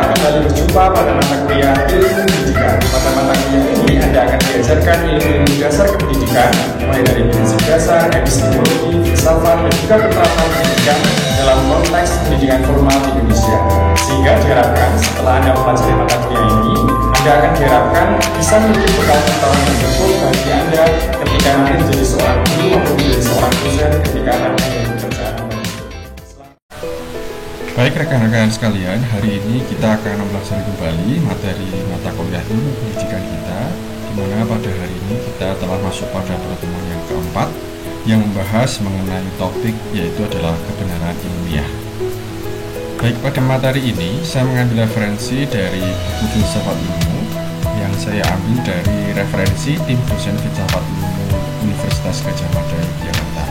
kembali berjumpa pada mata kuliah ilmu pendidikan. Pada mata kuliah ini Anda akan diajarkan ilmu-ilmu dasar kependidikan, mulai dari prinsip dasar, epistemologi, filsafat, dan juga penerapan pendidikan dalam konteks pendidikan formal di Indonesia. Sehingga diharapkan setelah Anda mempelajari mata kuliah ini, Anda akan diharapkan bisa memiliki bekal pengetahuan yang cukup bagi Anda ketika nanti menjadi seorang guru maupun menjadi seorang dosen ketika nanti bekerja. Baik rekan-rekan sekalian, hari ini kita akan mempelajari kembali materi mata kuliah ilmu pendidikan kita, di mana pada hari ini kita telah masuk pada pertemuan yang keempat yang membahas mengenai topik yaitu adalah kebenaran ilmiah. Baik, pada materi ini saya mengambil referensi dari buku filsafat ilmu yang saya ambil dari referensi tim dosen filsafat ilmu Universitas Gadjah Mada Yogyakarta.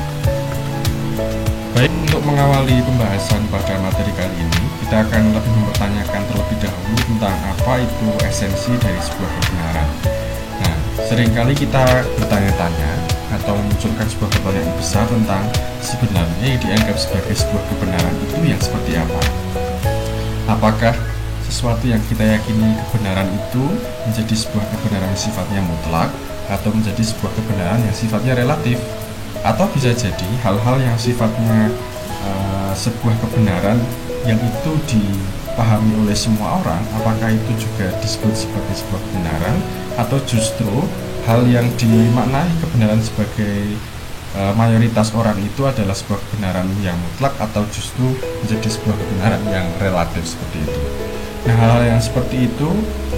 Baik, untuk mengawali pembahasan pada materi kali ini, kita akan lebih mempertanyakan terlebih dahulu tentang apa itu esensi dari sebuah kebenaran. Nah, seringkali kita bertanya-tanya atau memunculkan sebuah pertanyaan besar tentang sebenarnya yang dianggap sebagai sebuah kebenaran itu yang seperti apa. Apakah sesuatu yang kita yakini kebenaran itu menjadi sebuah kebenaran yang sifatnya mutlak atau menjadi sebuah kebenaran yang sifatnya relatif? Atau bisa jadi hal-hal yang sifatnya sebuah kebenaran yang itu dipahami oleh semua orang, apakah itu juga disebut sebagai sebuah kebenaran, atau justru hal yang dimaknai kebenaran sebagai mayoritas orang itu adalah sebuah kebenaran yang mutlak atau justru menjadi sebuah kebenaran yang relatif seperti itu. Nah, hal-hal yang seperti itu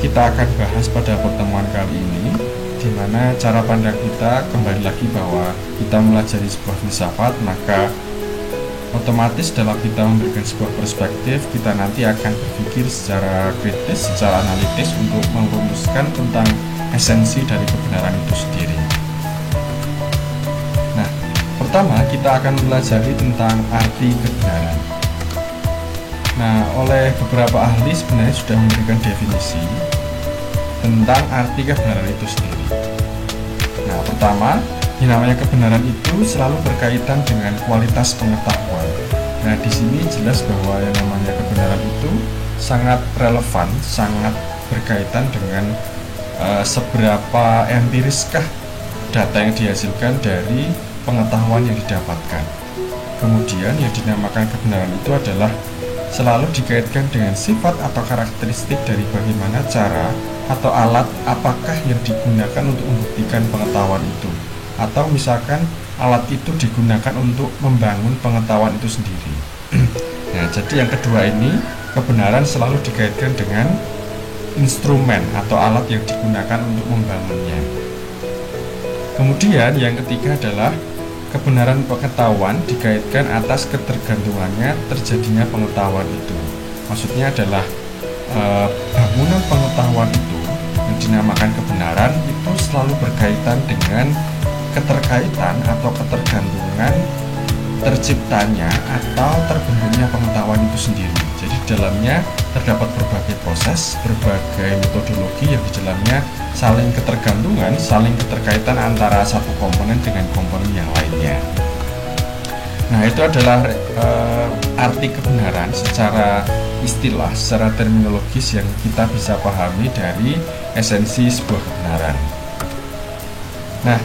kita akan bahas pada pertemuan kali ini, di mana cara pandang kita kembali lagi bahwa kita mempelajari sebuah filsafat, maka otomatis dalam kita memberikan sebuah perspektif, kita nanti akan berpikir secara kritis, secara analitis untuk merumuskan tentang esensi dari kebenaran itu sendiri. Nah, pertama kita akan mempelajari tentang arti kebenaran. Nah, oleh beberapa ahli sebenarnya sudah memberikan definisi tentang arti kebenaran itu sendiri. Nah, pertama, yang namanya kebenaran itu selalu berkaitan dengan kualitas pengetahuan. Nah, di sini jelas bahwa yang namanya kebenaran itu sangat relevan, sangat berkaitan dengan seberapa empiriskah data yang dihasilkan dari pengetahuan yang didapatkan. Kemudian yang dinamakan kebenaran itu adalah selalu dikaitkan dengan sifat atau karakteristik dari bagaimana cara atau alat apakah yang digunakan untuk membuktikan pengetahuan itu, atau misalkan alat itu digunakan untuk membangun pengetahuan itu sendiri. Nah, jadi yang kedua ini, kebenaran selalu dikaitkan dengan instrumen atau alat yang digunakan untuk membangunnya. Kemudian yang ketiga adalah kebenaran pengetahuan dikaitkan atas ketergantungannya terjadinya pengetahuan itu. Maksudnya adalah bangunan pengetahuan itu yang dinamakan kebenaran itu selalu berkaitan dengan keterkaitan atau ketergantungan terciptanya atau terbentuknya pengetahuan itu sendiri. Jadi di dalamnya terdapat berbagai proses, berbagai metodologi yang di dalamnya saling ketergantungan, saling keterkaitan antara satu komponen dengan komponen yang lainnya. Nah, itu adalah arti kebenaran secara istilah, secara terminologis yang kita bisa pahami dari esensi sebuah kebenaran. Nah,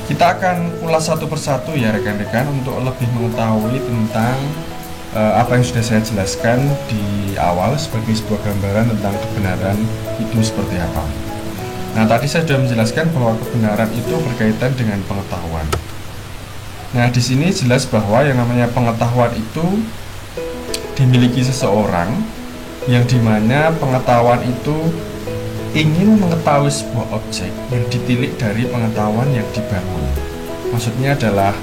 kita akan ulas satu persatu ya rekan-rekan untuk lebih mengetahui tentang apa yang sudah saya jelaskan di awal sebagai sebuah gambaran tentang kebenaran itu seperti apa. Nah, tadi saya sudah menjelaskan bahwa kebenaran itu berkaitan dengan pengetahuan. Nah, di sini jelas bahwa yang namanya pengetahuan itu dimiliki seseorang yang dimana pengetahuan itu ingin mengetahui sebuah objek yang ditilik dari pengetahuan yang dibangun. Maksudnya adalah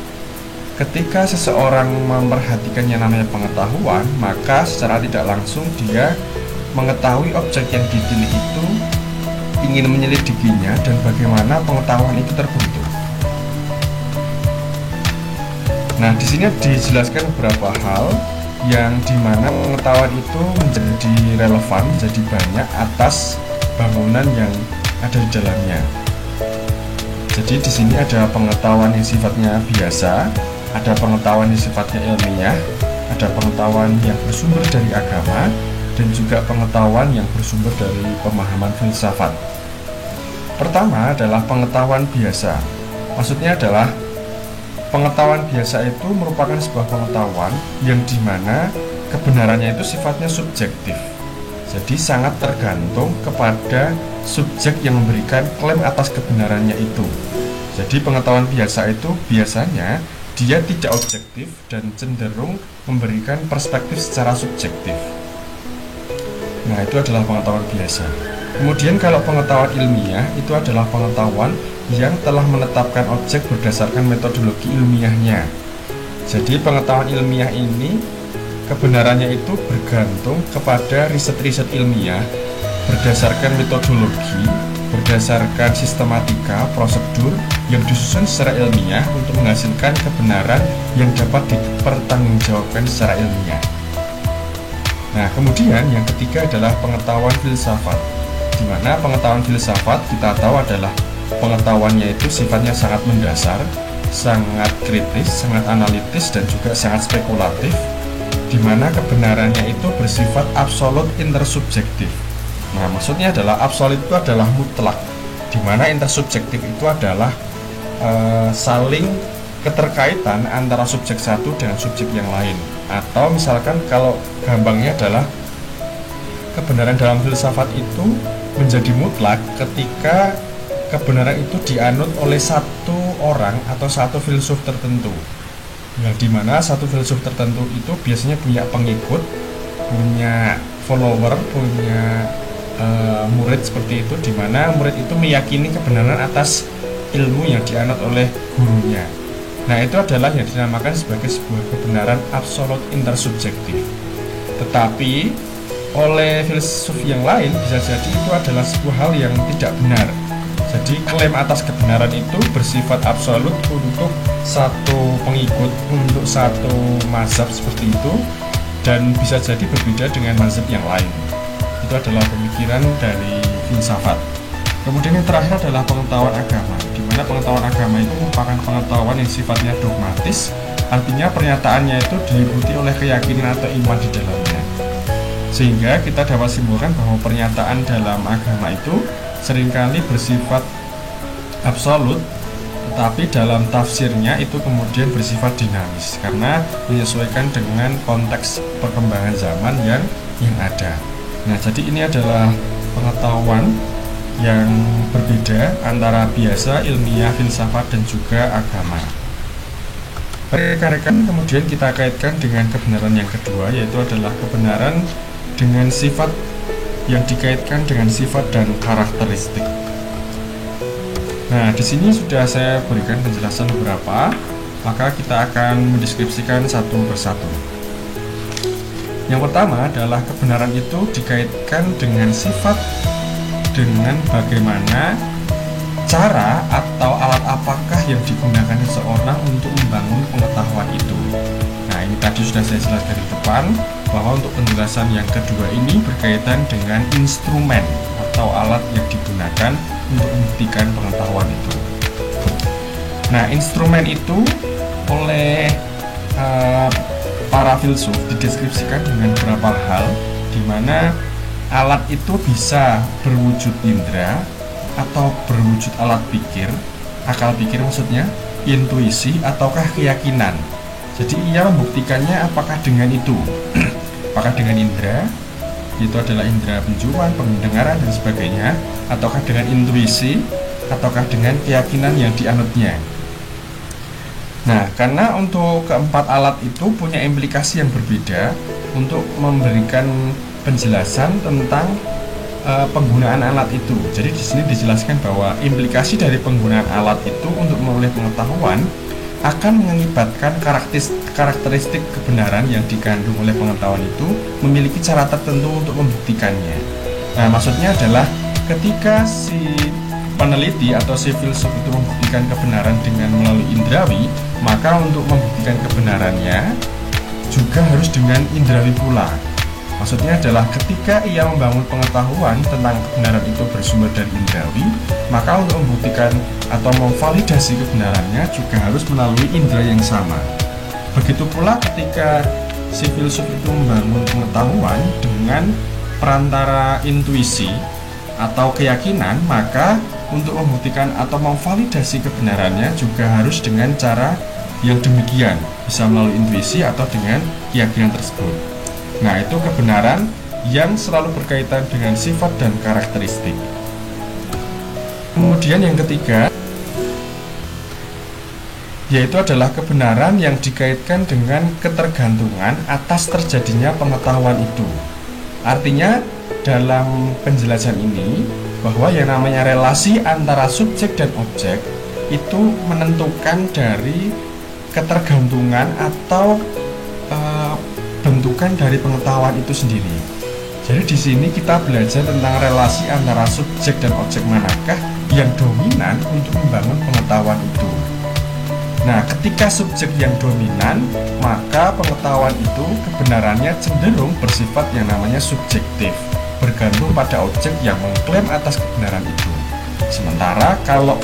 ketika seseorang memperhatikan yang namanya pengetahuan, maka secara tidak langsung dia mengetahui objek yang ditilik itu, ingin menyelidikinya dan bagaimana pengetahuan itu terbentuk. Nah, di sini dijelaskan beberapa hal yang dimana pengetahuan itu menjadi relevan, menjadi banyak atas bangunan yang ada di dalamnya. Jadi di sini ada pengetahuan yang sifatnya biasa, ada pengetahuan yang sifatnya ilmiah, ada pengetahuan yang bersumber dari agama, dan juga pengetahuan yang bersumber dari pemahaman filsafat. Pertama adalah pengetahuan biasa. Maksudnya adalah pengetahuan biasa itu merupakan sebuah pengetahuan yang dimana kebenarannya itu sifatnya subjektif. Jadi sangat tergantung kepada subjek yang memberikan klaim atas kebenarannya itu. Jadi pengetahuan biasa itu biasanya dia tidak objektif dan cenderung memberikan perspektif secara subjektif. Nah, itu adalah pengetahuan biasa. Kemudian kalau pengetahuan ilmiah itu adalah pengetahuan yang telah menetapkan objek berdasarkan metodologi ilmiahnya. Jadi pengetahuan ilmiah ini kebenarannya itu bergantung kepada riset-riset ilmiah berdasarkan metodologi, berdasarkan sistematika, prosedur yang disusun secara ilmiah untuk menghasilkan kebenaran yang dapat dipertanggungjawabkan secara ilmiah. Nah, kemudian yang ketiga adalah pengetahuan filsafat, di mana pengetahuan filsafat kita tahu adalah pengetahuannya itu sifatnya sangat mendasar, sangat kritis, sangat analitis, dan juga sangat spekulatif, di mana kebenarannya itu bersifat absolut intersubjektif. Nah, maksudnya adalah absolut itu adalah mutlak, di mana intersubjektif itu adalah saling keterkaitan antara subjek satu dengan subjek yang lain. Atau misalkan kalau gampangnya adalah kebenaran dalam filsafat itu menjadi mutlak ketika kebenaran itu dianut oleh satu orang atau satu filsuf tertentu. Yang dimana satu filsuf tertentu itu biasanya punya pengikut, punya follower, punya murid seperti itu, dimana murid itu meyakini kebenaran atas ilmu yang dianut oleh gurunya. Nah, itu adalah yang dinamakan sebagai sebuah kebenaran absolut intersubjektif. Tetapi oleh filsuf yang lain bisa jadi itu adalah sebuah hal yang tidak benar. Jadi klaim atas kebenaran itu bersifat absolut untuk satu pengikut, untuk satu mazhab seperti itu, dan bisa jadi berbeda dengan mazhab yang lain. Itu adalah pemikiran dari filsafat. Kemudian yang terakhir adalah pengetahuan agama, di mana pengetahuan agama itu merupakan pengetahuan yang sifatnya dogmatis, artinya pernyataannya itu diliputi oleh keyakinan atau iman di dalamnya. Sehingga kita dapat simpulkan bahwa pernyataan dalam agama itu seringkali bersifat absolut, tetapi dalam tafsirnya itu kemudian bersifat dinamis karena menyesuaikan dengan konteks perkembangan zaman yang ada. Nah, jadi ini adalah pengetahuan yang berbeda antara biasa, ilmiah, filsafat, dan juga agama. Rekan-rekan, kemudian kita kaitkan dengan kebenaran yang kedua, yaitu adalah kebenaran dengan sifat yang dikaitkan dengan sifat dan karakteristik. Nah, di sini sudah saya berikan penjelasan beberapa, maka kita akan mendeskripsikan satu persatu. Yang pertama adalah kebenaran itu dikaitkan dengan sifat, dengan bagaimana cara atau alat apakah yang digunakan seseorang untuk membangun pengetahuan itu. Nah, ini tadi sudah saya jelaskan di depan bahwa untuk penjelasan yang kedua ini berkaitan dengan instrumen atau alat yang digunakan untuk membuktikan pengetahuan itu. Nah, instrumen itu oleh para filsuf dideskripsikan dengan beberapa hal, di mana alat itu bisa berwujud indera atau berwujud alat pikir, akal pikir maksudnya, intuisi, ataukah keyakinan. Jadi ia membuktikannya apakah dengan itu, apakah dengan indera, itu adalah indera penciuman, pendengaran, dan sebagainya, ataukah dengan intuisi, ataukah dengan keyakinan yang dianutnya. Nah, karena untuk keempat alat itu punya implikasi yang berbeda untuk memberikan penjelasan tentang penggunaan alat itu. Jadi di sini dijelaskan bahwa implikasi dari penggunaan alat itu untuk memperoleh pengetahuan akan mengakibatkan karakteristik kebenaran yang dikandung oleh pengetahuan itu memiliki cara tertentu untuk membuktikannya. Nah, maksudnya adalah ketika si peneliti atau si filsuf itu membuktikan kebenaran dengan melalui indrawi, maka untuk membuktikan kebenarannya juga harus dengan indrawi pula. Maksudnya adalah ketika ia membangun pengetahuan tentang kebenaran itu bersumber dari indrawi, maka untuk membuktikan atau memvalidasi kebenarannya juga harus melalui indera yang sama. Begitu pula ketika si filsuf itu membangun pengetahuan dengan perantara intuisi atau keyakinan, maka untuk membuktikan atau memvalidasi kebenarannya juga harus dengan cara yang demikian, bisa melalui intuisi atau dengan keyakinan tersebut. Nah, itu kebenaran yang selalu berkaitan dengan sifat dan karakteristik. Kemudian yang ketiga, yaitu adalah kebenaran yang dikaitkan dengan ketergantungan atas terjadinya pengetahuan itu. Artinya dalam penjelasan ini bahwa yang namanya relasi antara subjek dan objek itu menentukan dari ketergantungan atau bentukan dari pengetahuan itu sendiri. Jadi di sini kita belajar tentang relasi antara subjek dan objek manakah yang dominan untuk membangun pengetahuan itu. Nah, ketika subjek yang dominan, maka pengetahuan itu kebenarannya cenderung bersifat yang namanya subjektif, bergantung pada objek yang mengklaim atas kebenaran itu. Sementara kalau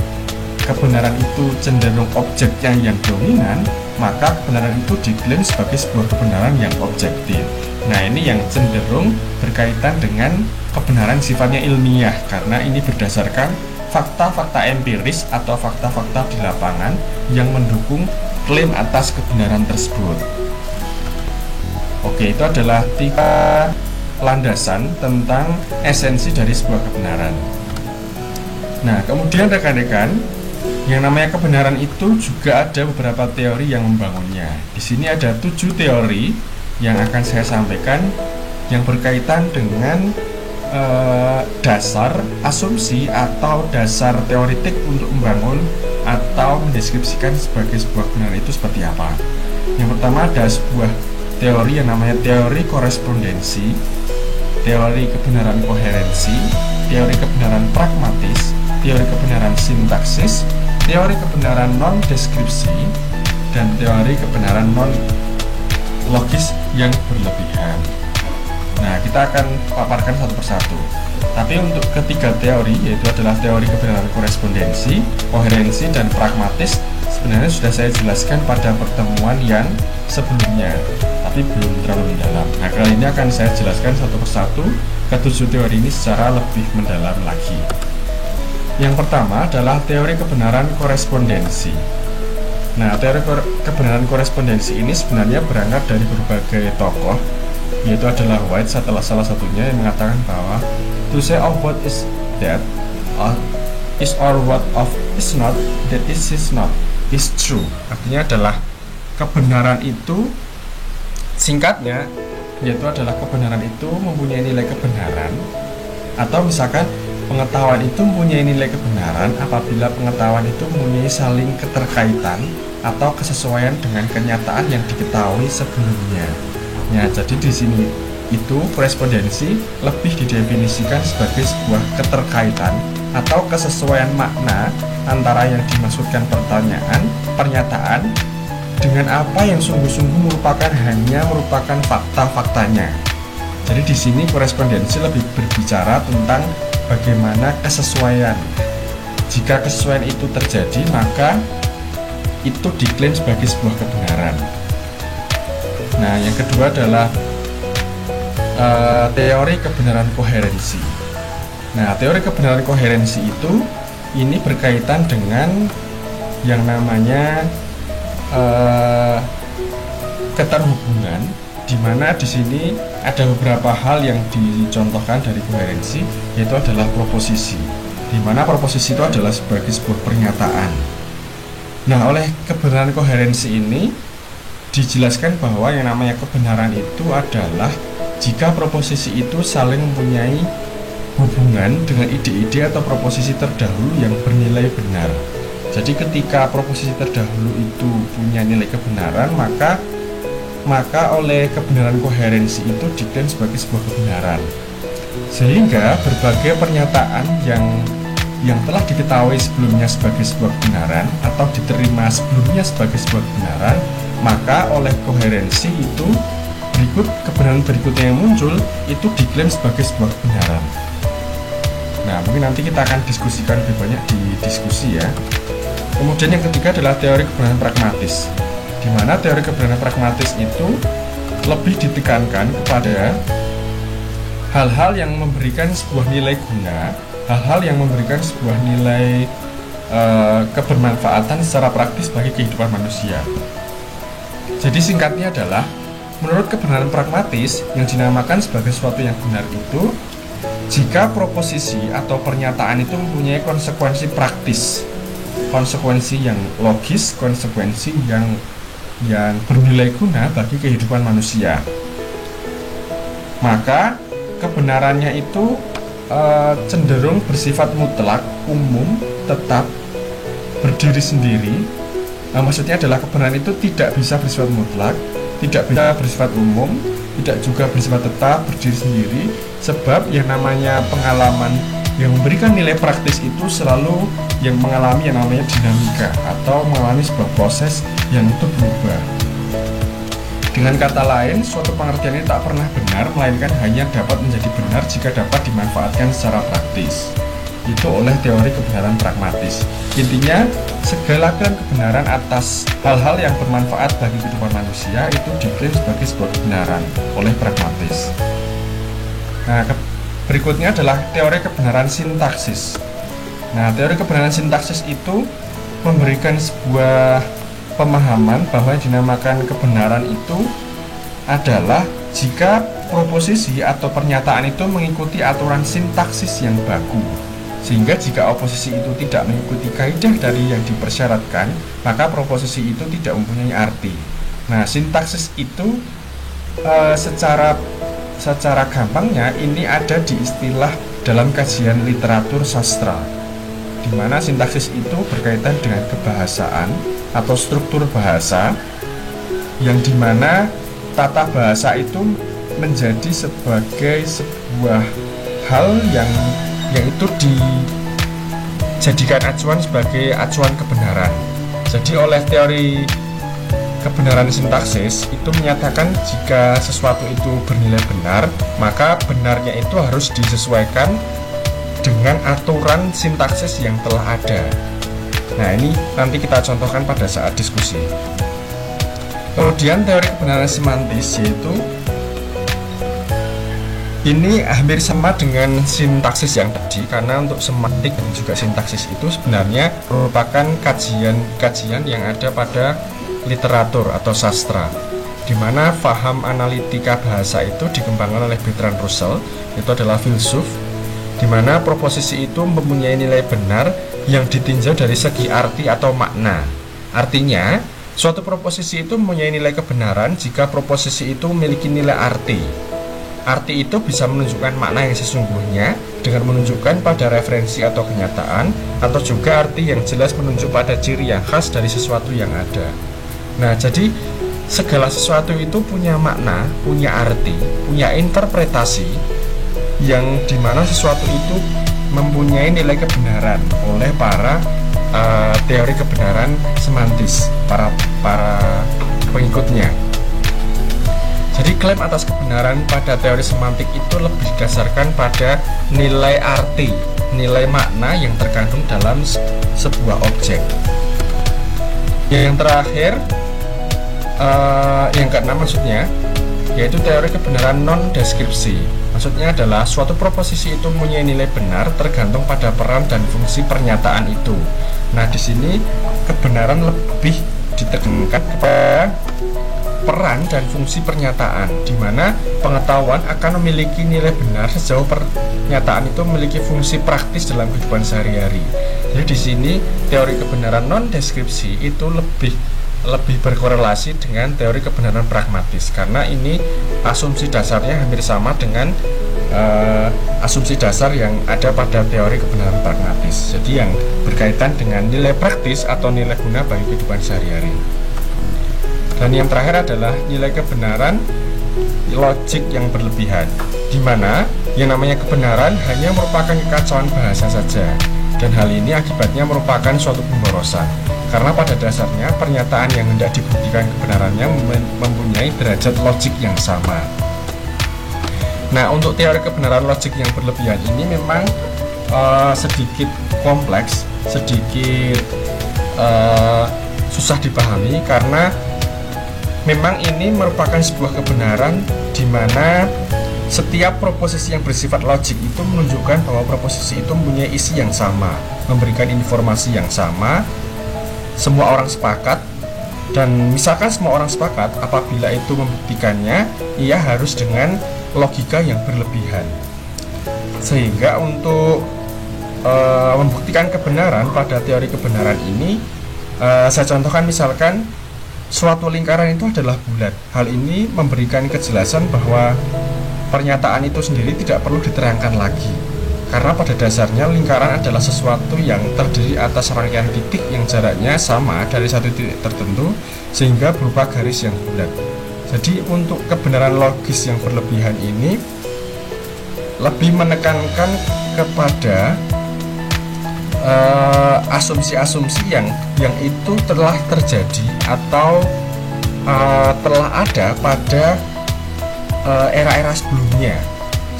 kebenaran itu cenderung objeknya yang dominan, maka kebenaran itu diklaim sebagai sebuah kebenaran yang objektif. Nah, ini yang cenderung berkaitan dengan kebenaran sifatnya ilmiah, karena ini berdasarkan fakta-fakta empiris atau fakta-fakta di lapangan yang mendukung klaim atas kebenaran tersebut. Oke, itu adalah 3 landasan tentang esensi dari sebuah kebenaran. Nah, kemudian rekan-rekan, yang namanya kebenaran itu juga ada beberapa teori yang membangunnya. Di sini ada 7 teori yang akan saya sampaikan yang berkaitan dengan dasar asumsi atau dasar teoritik untuk membangun atau mendeskripsikan sebagai sebuah kebenaran itu seperti apa. Yang pertama ada sebuah teori yang namanya teori korespondensi, teori kebenaran koherensi, teori kebenaran pragmatis, teori kebenaran sintaksis, teori kebenaran non-deskripsi, dan teori kebenaran non-logis yang berlebihan. Nah, kita akan paparkan satu persatu. Tapi untuk ketiga teori, yaitu adalah teori kebenaran korespondensi, koherensi, dan pragmatis, sebenarnya sudah saya jelaskan pada pertemuan yang sebelumnya, tapi belum terlalu mendalam. Nah, kali ini akan saya jelaskan satu persatu ketujuh teori ini secara lebih mendalam lagi. Yang pertama adalah teori kebenaran korespondensi. Nah, teori kebenaran korespondensi ini sebenarnya berangkat dari berbagai tokoh, yaitu adalah White salah satunya yang mengatakan bahwa to say of what is that is or what of is not that is not is true. Artinya adalah kebenaran itu, singkatnya, yaitu adalah kebenaran itu mempunyai nilai kebenaran, atau misalkan pengetahuan itu mempunyai nilai kebenaran apabila pengetahuan itu mempunyai saling keterkaitan atau kesesuaian dengan kenyataan yang diketahui sebelumnya. Ya, jadi di sini itu korespondensi lebih didefinisikan sebagai sebuah keterkaitan atau kesesuaian makna antara yang dimaksudkan pernyataan dengan apa yang sungguh-sungguh hanya merupakan fakta-faktanya. Jadi di sini korespondensi lebih berbicara tentang bagaimana kesesuaian. Jika kesesuaian itu terjadi, maka itu diklaim sebagai sebuah kebenaran. Nah, yang kedua adalah teori kebenaran koherensi. Nah, teori kebenaran koherensi itu ini berkaitan dengan yang namanya keterhubungan, di mana di sini ada beberapa hal yang dicontohkan dari koherensi, yaitu adalah proposisi, di mana proposisi itu adalah sebagai sebuah pernyataan. Nah, oleh kebenaran koherensi ini dijelaskan bahwa yang namanya kebenaran itu adalah jika proposisi itu saling mempunyai hubungan dengan ide-ide atau proposisi terdahulu yang bernilai benar. Jadi ketika proposisi terdahulu itu punya nilai kebenaran, maka oleh kebenaran koherensi itu diklaim sebagai sebuah kebenaran. Sehingga berbagai pernyataan yang telah diketahui sebelumnya sebagai sebuah kebenaran atau diterima sebelumnya sebagai sebuah kebenaran, maka oleh koherensi itu kebenaran berikutnya yang muncul itu diklaim sebagai sebuah kebenaran. Nah, mungkin nanti kita akan diskusikan lebih banyak di diskusi ya. Kemudian yang ketiga adalah teori kebenaran pragmatis, di mana teori kebenaran pragmatis itu lebih ditekankan kepada hal-hal yang memberikan sebuah nilai guna, hal-hal yang memberikan sebuah nilai kebermanfaatan secara praktis bagi kehidupan manusia. Jadi singkatnya adalah, menurut kebenaran pragmatis yang dinamakan sebagai sesuatu yang benar itu, jika proposisi atau pernyataan itu mempunyai konsekuensi praktis, konsekuensi yang logis, konsekuensi yang bernilai guna bagi kehidupan manusia, maka kebenarannya itu cenderung bersifat mutlak, umum, tetap, berdiri sendiri. Maksudnya adalah kebenaran itu tidak bisa bersifat mutlak, tidak bisa bersifat umum, tidak juga bersifat tetap, berdiri sendiri. Sebab yang namanya pengalaman yang memberikan nilai praktis itu selalu yang mengalami yang namanya dinamika atau mengalami sebuah proses yang itu berubah. Dengan kata lain, suatu pengertian ini tak pernah benar, melainkan hanya dapat menjadi benar jika dapat dimanfaatkan secara praktis. Itu oleh teori kebenaran pragmatis. Intinya, segala klaim kebenaran atas hal-hal yang bermanfaat bagi kehidupan manusia itu diklaim sebagai sebuah kebenaran oleh pragmatis. Nah, berikutnya adalah teori kebenaran sintaksis. Nah, teori kebenaran sintaksis itu memberikan sebuah pemahaman bahwa yang dinamakan kebenaran itu adalah jika proposisi atau pernyataan itu mengikuti aturan sintaksis yang baku. Sehingga jika oposisi itu tidak mengikuti kaidah dari yang dipersyaratkan, maka proposisi itu tidak mempunyai arti. Nah, sintaksis itu secara gampangnya ini ada di istilah dalam kajian literatur sastra, di mana sintaksis itu berkaitan dengan kebahasaan atau struktur bahasa, yang dimana tata bahasa itu menjadi sebagai sebuah hal yang itu dijadikan acuan sebagai acuan kebenaran. Jadi oleh teori kebenaran sintaksis itu menyatakan jika sesuatu itu bernilai benar, maka benarnya itu harus disesuaikan dengan aturan sintaksis yang telah ada. Nah, ini nanti kita contohkan pada saat diskusi. Kemudian teori kebenaran semantis, yaitu ini hampir sama dengan sintaksis yang tadi, karena untuk semantik dan juga sintaksis itu sebenarnya merupakan kajian yang ada pada literatur atau sastra, di mana faham analitika bahasa itu dikembangkan oleh Bertrand Russell, itu adalah filsuf, di mana proposisi itu mempunyai nilai benar yang ditinjau dari segi arti atau makna. Artinya, suatu proposisi itu mempunyai nilai kebenaran jika proposisi itu memiliki nilai arti. Arti itu bisa menunjukkan makna yang sesungguhnya dengan menunjukkan pada referensi atau kenyataan, atau juga arti yang jelas menunjuk pada ciri yang khas dari sesuatu yang ada. Nah, jadi segala sesuatu itu punya makna, punya arti, punya interpretasi, yang dimana sesuatu itu mempunyai nilai kebenaran oleh para teori kebenaran semantis, para pengikutnya. Jadi klaim atas kebenaran pada teori semantik itu lebih didasarkan pada nilai arti, nilai makna yang terkandung dalam sebuah objek. Yang terakhir, yang keenam maksudnya, yaitu teori kebenaran non-deskripsi. Maksudnya adalah suatu proposisi itu mempunyai nilai benar tergantung pada peran dan fungsi pernyataan itu. Nah, di sini kebenaran lebih ditekankan kepada peran dan fungsi pernyataan, di mana pengetahuan akan memiliki nilai benar sejauh pernyataan itu memiliki fungsi praktis dalam kehidupan sehari-hari. Jadi di sini teori kebenaran non-deskripsi itu lebih berkorelasi dengan teori kebenaran pragmatis, karena ini asumsi dasarnya hampir sama dengan asumsi dasar yang ada pada teori kebenaran pragmatis. Jadi yang berkaitan dengan nilai praktis atau nilai guna bagi kehidupan sehari-hari. Dan yang terakhir adalah nilai kebenaran logik yang berlebihan, di mana yang namanya kebenaran hanya merupakan kekacauan bahasa saja, dan hal ini akibatnya merupakan suatu pemborosan, karena pada dasarnya pernyataan yang hendak dibuktikan kebenarannya mempunyai derajat logik yang sama. Nah, untuk teori kebenaran logik yang berlebihan ini memang sedikit kompleks, sedikit susah dipahami, karena memang ini merupakan sebuah kebenaran di mana setiap proposisi yang bersifat logik itu menunjukkan bahwa proposisi itu mempunyai isi yang sama, memberikan informasi yang sama, semua orang sepakat. Dan misalkan semua orang sepakat, apabila itu membuktikannya, ia harus dengan logika yang berlebihan. Sehingga untuk membuktikan kebenaran pada teori kebenaran ini, saya contohkan misalkan suatu lingkaran itu adalah bulat. Hal ini memberikan kejelasan bahwa pernyataan itu sendiri tidak perlu diterangkan lagi, karena pada dasarnya lingkaran adalah sesuatu yang terdiri atas rangkaian titik yang jaraknya sama dari satu titik tertentu sehingga berupa garis yang bulat. Jadi untuk kebenaran logis yang berlebihan ini lebih menekankan kepada asumsi-asumsi yang itu telah terjadi atau telah ada pada era-era sebelumnya.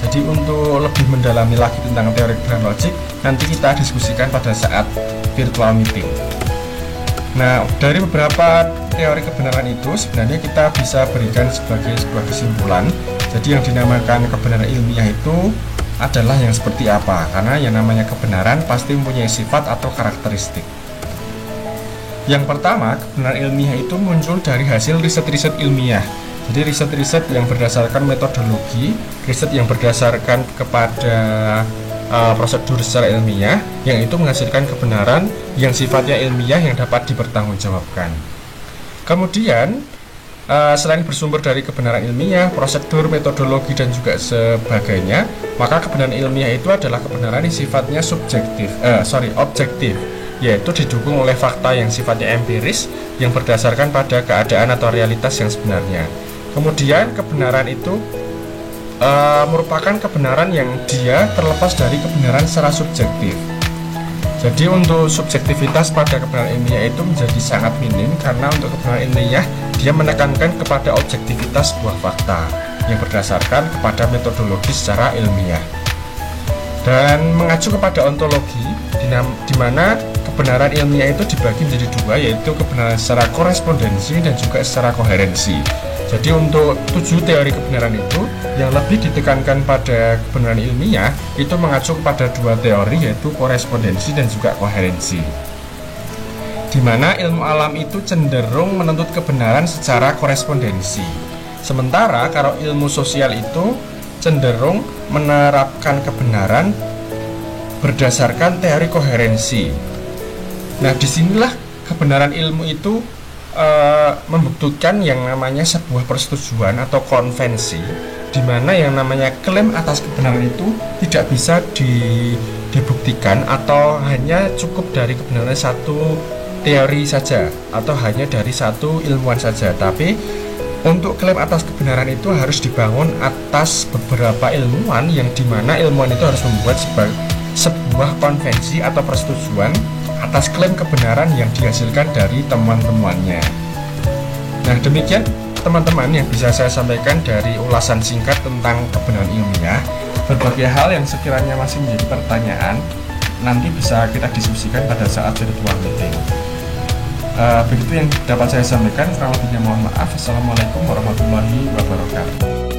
Jadi untuk lebih mendalami lagi tentang teori kebenaran logik, nanti kita diskusikan pada saat virtual meeting. Nah, dari beberapa teori kebenaran itu sebenarnya kita bisa berikan sebagai sebuah kesimpulan. Jadi yang dinamakan kebenaran ilmiah itu adalah yang seperti apa? Karena yang namanya kebenaran pasti mempunyai sifat atau karakteristik. Yang pertama, kebenaran ilmiah itu muncul dari hasil riset-riset ilmiah. Jadi riset-riset yang berdasarkan metodologi, riset yang berdasarkan kepada prosedur secara ilmiah, yang itu menghasilkan kebenaran yang sifatnya ilmiah yang dapat dipertanggungjawabkan. Kemudian selain bersumber dari kebenaran ilmiah, prosedur, metodologi, dan juga sebagainya, maka kebenaran ilmiah itu adalah kebenaran yang sifatnya objektif, yaitu didukung oleh fakta yang sifatnya empiris yang berdasarkan pada keadaan atau realitas yang sebenarnya. Kemudian kebenaran itu merupakan kebenaran yang dia terlepas dari kebenaran secara subjektif. Jadi untuk subjektivitas pada kebenaran ilmiah itu menjadi sangat minim, karena untuk kebenaran ilmiah dia menekankan kepada objektivitas sebuah fakta yang berdasarkan kepada metodologi secara ilmiah. Dan mengacu kepada ontologi, di mana kebenaran ilmiah itu dibagi menjadi dua, yaitu kebenaran secara korespondensi dan juga secara koherensi. Jadi untuk 7 teori kebenaran itu yang lebih ditekankan pada kebenaran ilmiah itu mengacu kepada 2 teori, yaitu korespondensi dan juga koherensi. Di mana ilmu alam itu cenderung menuntut kebenaran secara korespondensi. Sementara kalau ilmu sosial itu cenderung menerapkan kebenaran berdasarkan teori koherensi. Nah, disinilah kebenaran ilmu itu membuktikan yang namanya sebuah persetujuan atau konvensi, di mana yang namanya klaim atas kebenaran itu tidak bisa dibuktikan atau hanya cukup dari kebenaran satu teori saja atau hanya dari satu ilmuwan saja. Tapi untuk klaim atas kebenaran itu harus dibangun atas beberapa ilmuwan, yang dimana ilmuwan itu harus membuat sebuah konvensi atau persetujuan atas klaim kebenaran yang dihasilkan dari temuan-temuannya. Nah, demikian teman-teman yang bisa saya sampaikan dari ulasan singkat tentang kebenaran ilmiah. Berbagai hal yang sekiranya masih menjadi pertanyaan nanti bisa kita diskusikan pada saat virtual meeting. Begitu yang dapat saya sampaikan, kurang lebihnya mohon maaf. Assalamualaikum warahmatullahi wabarakatuh.